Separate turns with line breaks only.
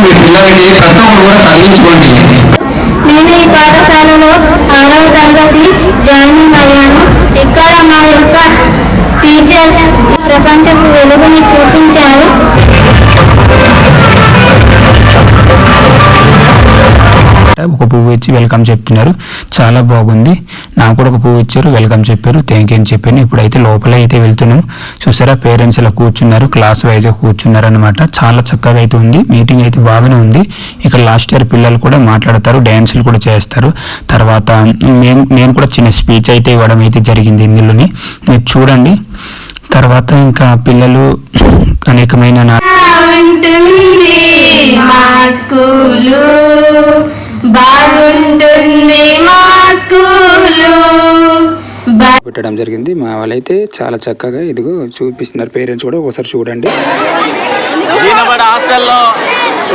మీ పిల్లలకి ప్రతి ఒక్కరు కూడా చదివించుకోండి.
నేను ఈ పాఠశాలలో 6వ తరగతి జాయినింగ్ అయ్యాను. ఇక్కడ మా యొక్క టీచర్స్ ప్రపంచపు వెలుగుని చూపించారు.
ఒక పువ్వు ఇచ్చి వెల్కమ్ చెప్తున్నారు. చాలా బాగుంది. నాకు కూడా ఒక పువ్వు ఇచ్చారు, వెల్కమ్ చెప్పారు, థ్యాంక్ యూ అని చెప్పాను. ఇప్పుడైతే లోపల అయితే వెళ్తున్నాము. చూసారా పేరెంట్స్ ఇలా కూర్చున్నారు, క్లాస్ వైజ్గా కూర్చున్నారు అనమాట. చాలా చక్కగా అయితే ఉంది. మీటింగ్ అయితే బాగానే ఉంది. ఇక్కడ లాస్ట్ ఇయర్ పిల్లలు కూడా మాట్లాడతారు, డ్యాన్సులు కూడా చేస్తారు. తర్వాత నేను కూడా చిన్న స్పీచ్ అయితే ఇవ్వడం అయితే జరిగింది ఇందులోని, మీరు చూడండి. తర్వాత ఇంకా పిల్లలు అనేకమైన పెట్టడం జరిగింది. మా వాళ్ళైతే చాలా చక్కగా ఇదిగో చూపిస్తున్నారు. పేరెంట్స్ కూడా ఒకసారి చూడండి.